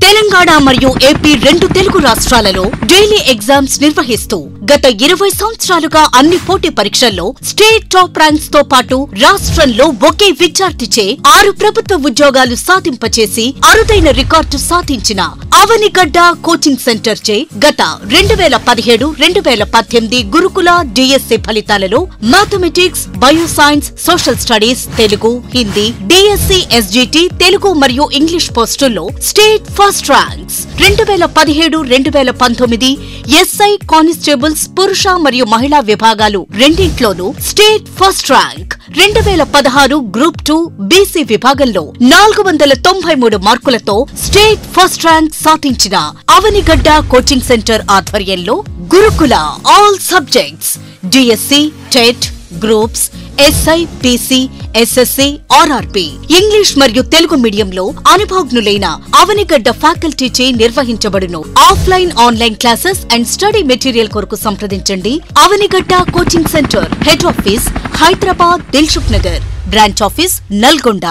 తెలంగాణ మరియు ఏపీ రెండు తెలుగు రాష్ట్రాలలో డైలీ ఎగ్జామ్స్ నిర్వహిస్తూ గత 20 సంవత్సరాలుగా అన్ని పోటీ పరీక్షల్లో స్టేట్ టాప్ ర్యాంక్స్ తో పాటు రాష్ట్రంలో ఒకే విద్యార్థిచే 6 ప్రభుత్వ ఉద్యోగాలు సాధింపచేసి అరుదైన రికార్డు సాధించిన అవనిగడ్డ కోచింగ్ సెంటర్ చే గత 2017-2018 గురుకుల డిఎస్సి ఫలితాలలో mathematics, bioscience, social studies, Telugu, Hindi, DSC, SGT, Telugu మరియు ఇంగ్లీష్ పోస్టుల్లో state first ranks 2017-2019 SI constables పురుష మరియు మహిళా విభాగాలు రెండింట్లోనూ state first rank 2016 group 2 BC విభాగంలో 493 మార్కులతో స్టేట్ ఫస్ట్ ర్యాంక్ సాధించిన అవనిగడ్డ కోచింగ్ సెంటర్ ఆధ్వర్యంలో Gurukula all subjects DSC, TET, groups, SI, PC, SSC, RRP, English మరియు తెలుగు మీడియంలో అనుభవజ్ఞులైన అవనిగడ్డ ఫ్యాకల్టీచే నిర్వహించబడును. Offline, online classes and study material కొరకు సంప్రదించండి. Avanigadda coaching centre, head office Hyderabad, Dilsukh Nagar, branch office Nalgonda.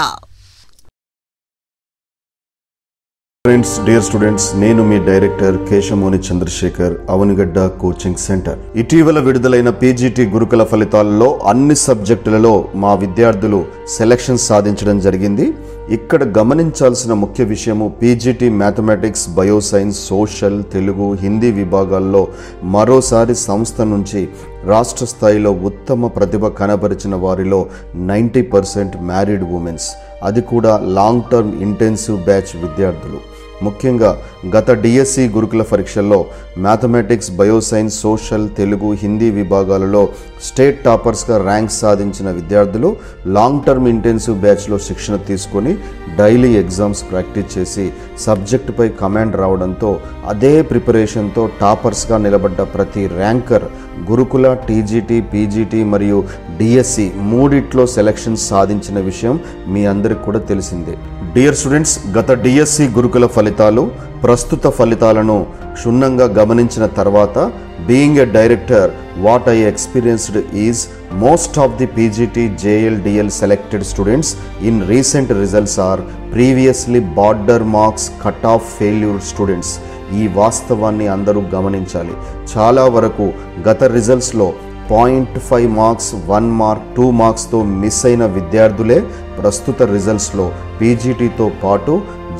Friends, dear students, నేను మీ director Keshamoni Chandrashekar, Avanigadda coaching centre. ఇటీవల విడుదలైన పీజీటీ గురుకుల ఫలితాలలో అన్ని సబ్జెక్టులలో మా విద్యార్థులు సెలక్షన్ సాధించడం జరిగింది. ఇక్కడ గమనించాల్సిన ముఖ్య విషయము PGT mathematics, bioscience, social, Telugu, Hindi విభాగాల్లో మరోసారి సంస్థ నుంచి రాష్ట్ర స్థాయిలో ఉత్తమ ప్రతిభ కనబరిచిన వారిలో 90% మ్యారీడ్ ఉమెన్స్, అది కూడా లాంగ్ టర్మ్ ఇంటెన్సివ్ బ్యాచ్ విద్యార్థులు. ముఖ్యంగా గత డిఎస్సి గురుకుల పరీక్షల్లో mathematics, bioscience, social, Telugu, Hindi విభాగాలలో స్టేట్ టాపర్స్గా ర్యాంక్ సాధించిన విద్యార్థులు లాంగ్ టర్మ్ ఇంటెన్సివ్ బ్యాచ్లో శిక్షణ తీసుకొని డైలీ ఎగ్జామ్స్ ప్రాక్టీస్ చేసి సబ్జెక్టుపై కమాండ్ రావడంతో అదే ప్రిపరేషన్తో టాపర్స్గా నిలబడ్డ ప్రతి ర్యాంకర్ గురుకుల, టీజీటీ, పీజీటీ మరియు డిఎస్సి మూడిట్లో సెలక్షన్ సాధించిన విషయం మీ అందరికి కూడా తెలిసిందే. డియర్ స్టూడెంట్స్, గత డిఎస్సి గురుకుల ఫలితాలు ప్రస్తుత ఫలితాలను క్షుణ్ణంగా గమనించిన తర్వాత being a director, what I experienced is most of the PGT, JL, DL selected students in recent results are previously border marks cut off failure students. ఈ వాస్తవాన్ని అందరూ గమనించాలి. చాలా వరకు గత రిజల్ట్స్లో 0.5 మార్క్స్, 1 మార్క్, 2 మార్క్స్తో మిస్ అయిన విద్యార్థులే ప్రస్తుత రిజల్ట్స్లో పీజీటీతో పాటు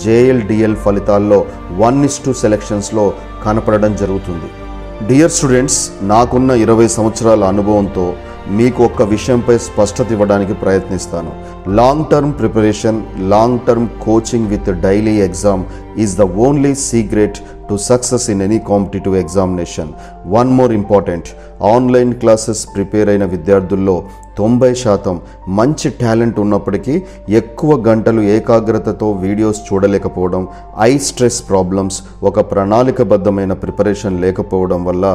జేఎల్, డిఎల్ ఫలితాల్లో 1:2 సెలక్షన్స్లో కనపడడం జరుగుతుంది. డియర్ స్టూడెంట్స్, నాకున్న 20 సంవత్సరాల అనుభవంతో మీకు ఒక్క విషయంపై స్పష్టత ఇవ్వడానికి ప్రయత్నిస్తాను. Long term preparation, long term coaching with daily exam is the only secret to success in any competitive examination. One more important, online classes prepare అయిన విద్యార్థుల్లో 90% మంచి టాలెంట్ ఉన్నప్పటికీ ఎక్కువ గంటలు ఏకాగ్రతతో వీడియోస్ చూడలేకపోవడం, ఐ స్ట్రెస్ ప్రాబ్లమ్స్, ఒక ప్రణాళికబద్ధమైన ప్రిపరేషన్ లేకపోవడం వల్ల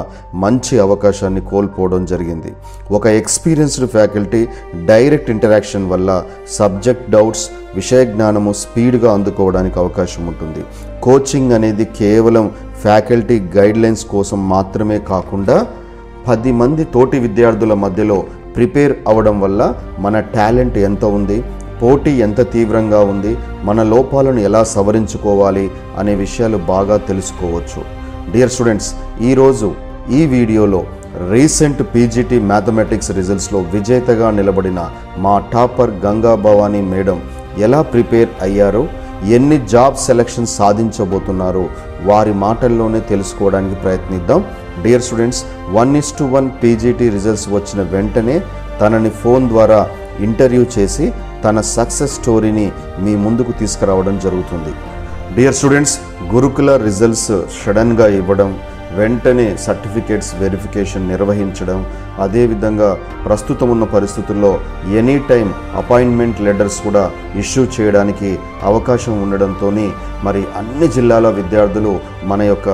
మంచి అవకాశాన్ని కోల్పోవడం జరిగింది. ఒక ఎక్స్పీరియన్స్డ్ ఫ్యాకల్టీ డైరెక్ట్ ఇంటరాక్షన్ వల్ల సబ్జెక్ట్ డౌట్స్, విషయ జ్ఞానము స్పీడ్గా అందుకోవడానికి అవకాశం ఉంటుంది. కోచింగ్ అనేది కేవలం ఫ్యాకల్టీ గైడ్లైన్స్ కోసం మాత్రమే కాకుండా 10 మంది తోటి విద్యార్థుల మధ్యలో ప్రిపేర్ అవ్వడం వల్ల మన టాలెంట్ ఎంత ఉంది, పోటీ ఎంత తీవ్రంగా ఉంది, మన లోపాలను ఎలా సవరించుకోవాలి అనే విషయాలు బాగా తెలుసుకోవచ్చు. డియర్ స్టూడెంట్స్, ఈరోజు ఈ వీడియోలో రీసెంట్ పీజీటీ మ్యాథమెటిక్స్ రిజల్ట్స్లో విజేతగా నిలబడిన మా టాపర్ గంగా భవానీ మేడం ఎలా ప్రిపేర్ అయ్యారో, ఎన్ని జాబ్ సెలక్షన్ సాధించబోతున్నారో వారి మాటల్లోనే తెలుసుకోవడానికి ప్రయత్నిద్దాం. డియర్ స్టూడెంట్స్, 1:1 పీజీటీ రిజల్ట్స్ వచ్చిన వెంటనే తనని ఫోన్ ద్వారా ఇంటర్వ్యూ చేసి తన సక్సెస్ స్టోరీని మీ ముందుకు తీసుకురావడం జరుగుతుంది. డియర్ స్టూడెంట్స్, గురుకుల రిజల్ట్స్ సడన్గా ఇవ్వడం, వెంటనే సర్టిఫికేట్స్ వెరిఫికేషన్ నిర్వహించడం, అదేవిధంగా ప్రస్తుతం ఉన్న పరిస్థితుల్లో ఎనీ టైం అపాయింట్మెంట్ లెటర్స్ కూడా ఇష్యూ చేయడానికి అవకాశం ఉండడంతో మరి అన్ని జిల్లాల విద్యార్థులు మన యొక్క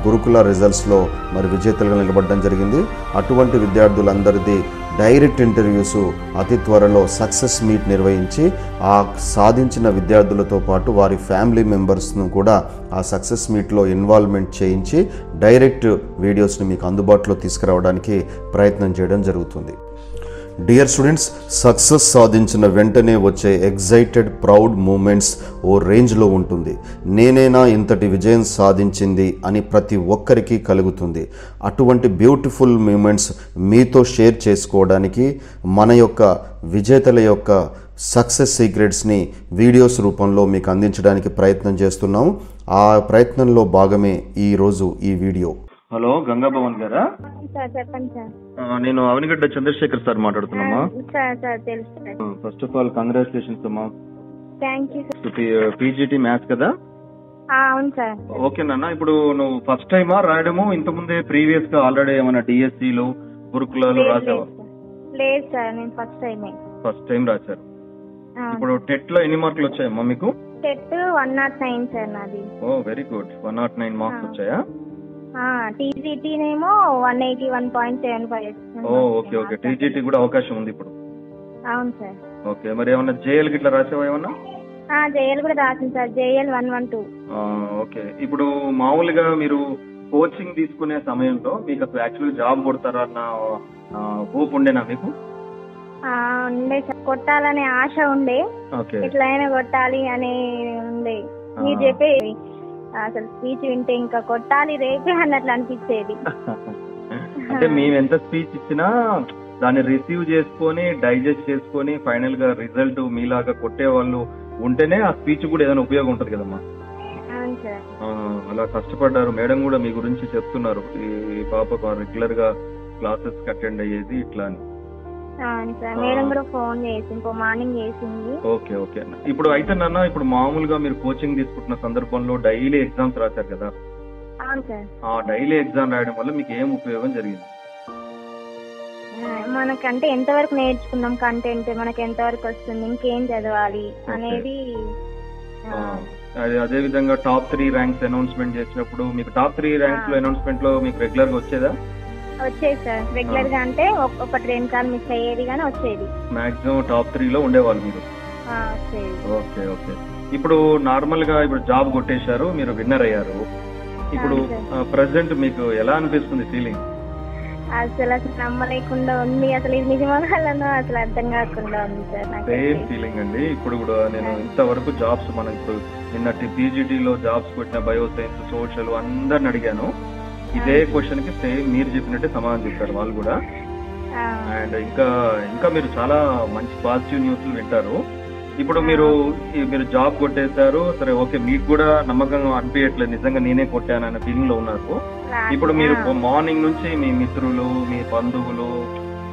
గురుకుల రిజల్ట్స్లో మరి విజేతలుగా నిలబడడం జరిగింది. అటువంటి విద్యార్థులందరిది డైరెక్ట్ ఇంటర్వ్యూస్ అతి త్వరలో సక్సెస్ మీట్ నిర్వహించి ఆ సాధించిన విద్యార్థులతో పాటు వారి ఫ్యామిలీ మెంబర్స్ను కూడా ఆ సక్సెస్ మీట్లో ఇన్వాల్వ్మెంట్ చేయించి డైరెక్ట్ వీడియోస్ని మీకు అందుబాటులో తీసుకురావడానికి ప్రయత్నం చేయడం జరుగుతుంది. డియర్ స్టూడెంట్స్, సక్సెస్ సాధించిన వెంటనే వచ్చే ఎగ్జైటెడ్ ప్రౌడ్ మూమెంట్స్ ఓ రేంజ్లో ఉంటుంది. నేనేనా ఇంతటి విజయం సాధించింది అని ప్రతి ఒక్కరికి కలుగుతుంది. అటువంటి బ్యూటిఫుల్ మూమెంట్స్ మీతో షేర్ చేసుకోవడానికి మన యొక్క విజేతల యొక్క సక్సెస్ సీక్రెట్స్ని వీడియోస్ రూపంలో మీకు అందించడానికి ప్రయత్నం చేస్తున్నాం. ఆ ప్రయత్నంలో భాగమే ఈరోజు ఈ వీడియో. హలో, గంగాభవన్ గారా? సార్ చెప్పండి సార్. నేను అవనిగడ్డ చంద్రశేఖర్ సార్ మాట్లాడుతున్నామా? సార్ తెలుసు sir. First of all congratulations అమ్మా. Thank you sir. PGT maths కదా? అవును సార్. ఓకే నాన్న, ఇప్పుడు నువ్వు ఫస్ట్ టైమా రాయడము? ఇంతకుముందే ప్రీవియస్ గా ఆల్రెడీ ఏమైనా డిఎస్సీలు గురుకులాలు రాసావా? లేదు సార్, నేను ఫస్ట్ టైమే. ఫస్ట్ టైం రాశారు. ఇప్పుడు టెట్ లో ఎన్ని మార్కులు వచ్చాయమ్మా మీకు? టెట్ 109 సార్ నాది. ఓ వెరీ గుడ్, 109 మార్క్స్ వచ్చాయా? టీజీటీ నేమో 181.75. ఓ ఓకే ఓకే, టీజీటీ కూడా అవకాశం ఉంది ఇప్పుడు. అవును సార్. ఓకే, మరి ఏమన్నా జేఎల్ గిట్లా రాసావా ఏమన్నా? జేఎల్ కూడా రాసింది సార్, జేఎల్ 112. ఓకే, ఇప్పుడు మామూలుగా మీరు కోచింగ్ తీసుకునే సమయంలో మీకు అసలు యాక్చువల్ జాబ్ కొడతారా అన్న హోప్ ఉండేనా మీకు? ఉండే సార్, కొట్టాలనే ఆశ ఉండే. ఎట్లయినా కొట్టాలి అని ఉండే. మీరు చెప్పే అసలు స్పీచ్ వింటే ఇంకా కొట్టాలి రేపే అన్నట్లు అనిపించేది. అంటే మేము ఎంత స్పీచ్ ఇచ్చినా దాన్ని రిసీవ్ చేసుకొని డైజెస్ట్ చేసుకొని ఫైనల్ గా రిజల్ట్ మీలాగా కొట్టే వాళ్ళు ఉంటేనే ఆ స్పీచ్ కూడా ఏదైనా ఉపయోగం ఉంటది కదమ్మా. అలా కష్టపడ్డారు. మేడం కూడా మీ గురించి చెప్తున్నారు, ఈ పాప రెగ్యులర్ గా క్లాసెస్ అటెండ్ అయ్యేది ఇట్లా అని. మేడం కూడా ఫోన్ చేసి మార్నింగ్ చేసింది. ఓకే ఓకే, ఇప్పుడు అయితే నాన్న, ఇప్పుడు మామూలుగా మీరు కోచింగ్ తీసుకుంటున్న సందర్భంలో డైలీ ఎగ్జామ్స్ రాశారు కదా? అవును సార్. ఆ డైలీ ఎగ్జామ్ రాయడం వల్ల మీకు ఏం ఉపయోగం జరిగింది? మనకంటే ఎంతవరకు నేర్చుకున్నాం కంటెంట్, మనకి ఎంతవరకు వస్తుంది, ఇంకేం చదవాలి అనేది. అదే విధంగా టాప్ 3 ర్యాంక్స్ అనౌన్స్మెంట్ చేసినప్పుడు మీకు టాప్ 3 ర్యాంక్స్ లో అనౌన్స్మెంట్ లో మీకు రెగ్యులర్ గా వచ్చేదా? వచ్చేది సార్. రెగ్యులర్ గా అంటే ఒకటి 2 సార్లు మిస్ అయ్యేది కానీ వచ్చేది. మాక్సిమం టాప్ 3 లో ఉండేవాళ్ళు మీరు? Okay okay. ఇప్పుడు నార్మల్ గా ఇప్పుడు జాబ్ కొట్టేశారు, మీరు విన్నర్ అయ్యారు. ఇప్పుడు ప్రెసెంట్ మీకు ఎలా అనిపిస్తుంది ఫీలింగ్? అసలు నమ్మలేకుండా ఉంది. అసలు ఇది నిజమో అసలు అర్థం కాకుండా ఉంది సార్. సేమ్ ఫీలింగ్ అండి. ఇప్పుడు కూడా నేను ఇంతవరకు జాబ్స్, మనం ఇప్పుడు నిన్నటి పీజీటీలో జాబ్స్ కొట్టిన బయో సైన్స్, సోషల్ అందరిని అడిగాను. ఇదే క్వశ్చన్ కి సేమ్ మీరు చెప్పినట్టే సమాధానం చెప్పారు వాళ్ళు కూడా. అండ్ ఇంకా మీరు చాలా మంచి పాజిటివ్ న్యూస్ వింటారు. ఇప్పుడు మీరు జాబ్ కొట్టేశారు సరే, ఓకే, మీకు కూడా నమ్మకంగా అనిపించట్లేదు నిజంగా నేనే కొట్టాను అనే ఫీలింగ్ లో ఉన్నారు. ఇప్పుడు మీరు మార్నింగ్ నుంచి మీ మిత్రులు, మీ బంధువులు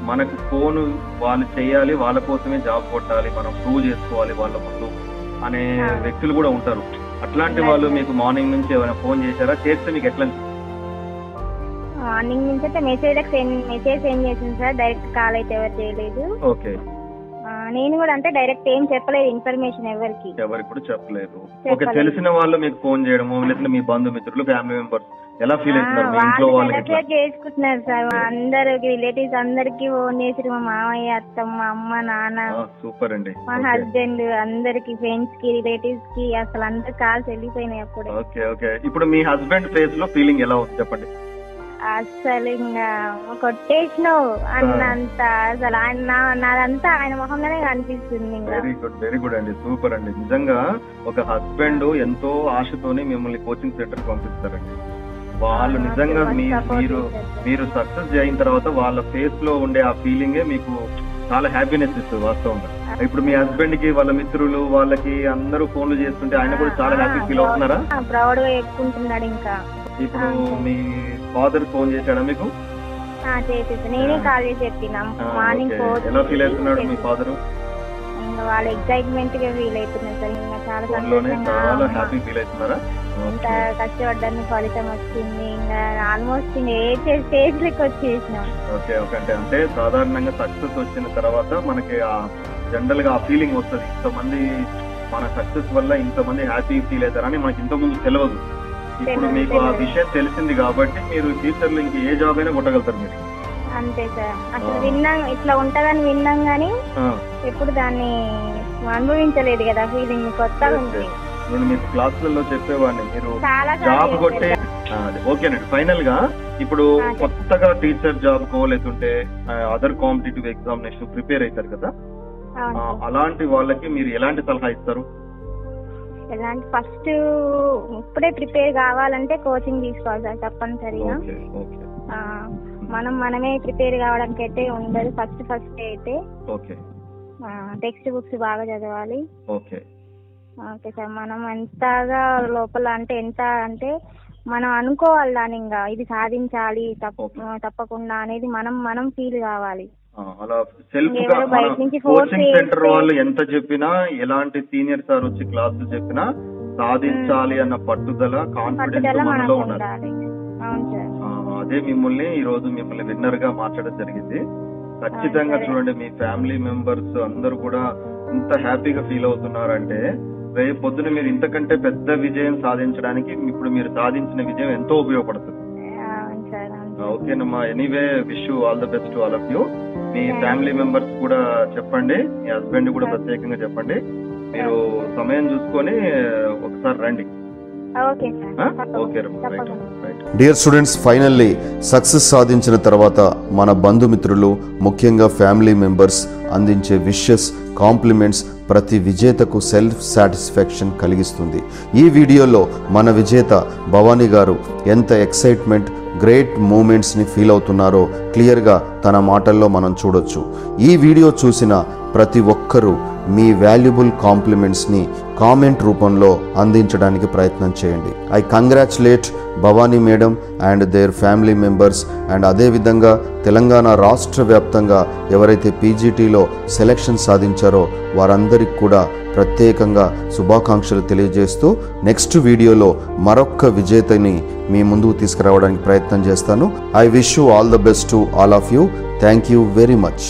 మనకు ఫోన్ వాళ్ళు చేయాలి, వాళ్ళ కోసమే జాబ్ కొట్టాలి, మనం ప్రూవ్ చేసుకోవాలి వాళ్ళ ముందు అనే వ్యక్తులు కూడా ఉంటారు. అట్లాంటి వాళ్ళు మీకు మార్నింగ్ నుంచి ఏమైనా ఫోన్ చేశారా? చేస్తే మీకు ఎట్లా? మార్నింగ్ నుంచి అయితే మెసేజ్ సెండ్ చేసింది సార్, డైరెక్ట్ కాల్ అయితే ఎవరు చేయలేదు. ఓకే. నేను కూడా అంటే డైరెక్ట్ ఏం చెప్పలేదు ఇన్ఫర్మేషన్ ఎవరికి కూడా చెప్పలేదు. ఓకే, తెలిసిన వాళ్ళు మీకు ఫోన్ చేయడము, లేదంటే మీ బంధుమిత్రులు, ఫ్యామిలీ మెంబర్స్ ఎలా ఫీల్ అవుతున్నారు? మీ ఇంట్లో వాళ్ళు చేసుకుంటున్నారు సార్. అందరు రిలేటివ్స్ అందరికి ఫోన్ చేసి, మా మామయ్య, అత్తమ్మ, అమ్మ, నాన్న, సూపర్ అండి, మా హస్బెండ్, అందరికి, ఫ్రెండ్స్ కి, రిలేటివ్స్ కి అసలు అందరు కాల్స్ వెళ్ళిపోయినాయి అప్పుడు. Okay okay. ఇప్పుడు మీ హస్బెండ్ ఫేస్ లో ఫీలింగ్ ఎలా ఉంది చెప్పండి? అసలు ఇంకా కొట్టేసినావు అన్నంత, అసలు నాదంతా ఆయన మొహంలోనే కనిపిస్తుంది. వెరీ గుడ్ అండి, సూపర్ అండి. నిజంగా ఒక హస్బెండ్ ఎంతో ఆశతోని మిమ్మల్ని కోచింగ్ సెంటర్ పంపిస్తారండి. వాళ్ళు నిజంగా మీరు సక్సెస్ అయిన తర్వాత వాళ్ళ ఫేస్ లో ఉండే ఆ ఫీలింగే మీకు చాలా హ్యాపీనెస్ ఇస్తుంది వాస్తవంగా. ఇప్పుడు మీ హస్బెండ్ కి వాళ్ళ మిత్రులు వాళ్ళకి అందరూ ఫోన్లు చేస్తుంటే ఆయన కూడా చాలా హ్యాపీ ఫీల్ అవుతున్నారా? ప్రౌడ్ గా చెప్పుకుంటున్నాడు. ఇంకా ఇప్పుడు మీ ఫాదర్ ఫోన్ చేశాడా మీకు? చేసేసి నేనే కాల్ చేసి చెప్పినా మార్నింగ్. ఎలా ఫీల్ అవుతున్నాడు మీ ఫాదర్? ఇంకా వాళ్ళ ఎక్సైట్మెంట్ గా ఫీల్ అవుతున్నారు సార్. ఇంకా చాలా హ్యాపీ ఫీల్ అవుతున్నారా? ఇంత కష్టపడ్డానికి ఫలితం వచ్చింది. ఇంకా ఆల్మోస్ట్ ఇంకా స్టేజ్ లెక్క వచ్చేసినాం. Okay okay. అంటే సాధారణంగా సక్సెస్ వచ్చిన తర్వాత మనకి జనరల్ గా ఆ ఫీలింగ్ వస్తుంది, ఇంతమంది మన సక్సెస్ వల్ల ఇంతమంది హ్యాపీ ఫీల్ అవుతారని మనకి ఇంత ముందు తెలియదు. ఇప్పుడు మీకు ఆ విషయం తెలిసింది కాబట్టి మీరు ఫ్యూచర్ లో ఇంక ఏ జాబ్ అయినా కొట్టగలుగుతారు మీరు. అంతే సార్. అసలు విన్నాం ఇట్లా ఉంటదని విన్నాం గానీ ఎప్పుడు దాన్ని అనుభవించలేదు కదా, ఫీలింగ్ కొత్తగా ఉంది. నేను మీకు క్లాసులలో చెప్పేవాడిని, మీరు జాబ్ కొట్టే ఓకేనండి. ఫైనల్ గా ఇప్పుడు కొత్తగా టీచర్ జాబ్ కో లేకుంటే అదర్ కాంపిటేటివ్ ఎగ్జామినేషన్ ప్రిపేర్ అవుతారు కదా, అలాంటి వాళ్ళకి మీరు ఎలాంటి సలహా ఇస్తారు? ఎలాంటి ఫస్ట్ ఇప్పుడే ప్రిపేర్ కావాలంటే కోచింగ్ తీసుకోవాలి సార్ తప్పనిసరిగా. మనమే ప్రిపేర్ కావడానికి అయితే ఉండదు. ఫస్ట్ అయితే టెక్స్ట్ బుక్స్ బాగా చదవాలి. Okay sir. మనం ఎంతగా లోపల ఎంత అంటే మనం అనుకోవాలి దాని ఇంకా ఇది సాధించాలి తప్పకుండా అనేది మనం ఫీల్ కావాలి. అలా సెల్ఫ్ గా కోచింగ్ సెంటర్ వాళ్ళు ఎంత చెప్పినా, ఎలాంటి సీనియర్ సార్ వచ్చి క్లాసులు చెప్పినా సాధించాలి అన్న పట్టుదల, కాన్ఫిడెన్స్ మనలో ఉండాలి. అదే మిమ్మల్ని ఈ రోజు విన్నర్ గా మార్చడం జరిగింది. ఖచ్చితంగా చూడండి, మీ ఫ్యామిలీ మెంబర్స్ అందరూ కూడా ఇంత హ్యాపీగా ఫీల్ అవుతున్నారంటే రేపు పొద్దున మీరు ఇంతకంటే పెద్ద విజయం సాధించడానికి ఇప్పుడు మీరు సాధించిన విజయం ఎంతో ఉపయోగపడుతుంది. ఓకేనమ్మా. Anyway, wish you all the best to all of you. Me family members కూడా చెప్పండి, మీ హస్బెండ్ కూడా ప్రత్యేకంగా చెప్పండి. మీరు సమయం చూసుకొని ఒకసారి రండి. డియర్ స్టూడెంట్స్, ఫైనల్లీ సక్సెస్ సాధించిన తర్వాత మన బంధుమిత్రులు, ముఖ్యంగా ఫ్యామిలీ మెంబర్స్ అందించే విషెస్, కాంప్లిమెంట్స్ ప్రతి విజేతకు సెల్ఫ్ సాటిస్ఫాక్షన్ కలిగిస్తుంది. ఈ వీడియోలో మన విజేత భవానీ గారు ఎంత ఎక్సైట్మెంట్, గ్రేట్ మూమెంట్స్ని ఫీల్ అవుతున్నారో క్లియర్గా తన మాటల్లో మనం చూడొచ్చు. ఈ వీడియో చూసిన ప్రతి ఒక్కరూ మీ వాల్యుబుల్ కాంప్లిమెంట్స్ని కామెంట్ రూపంలో అందించడానికి ప్రయత్నం చేయండి. I congratulate Bhavani madam and their family members. And అదేవిధంగా తెలంగాణ రాష్ట్ర వ్యాప్తంగా ఎవరైతే పీజీటీలో సెలెక్షన్ సాధించారో వారందరికీ కూడా ప్రత్యేకంగా శుభాకాంక్షలు తెలియజేస్తూ నెక్స్ట్ వీడియోలో మరొక్క విజేతని మీ ముందుకు తీసుకురావడానికి ప్రయత్నం చేస్తాను. I wish you all the best to all of you. Thank you very much.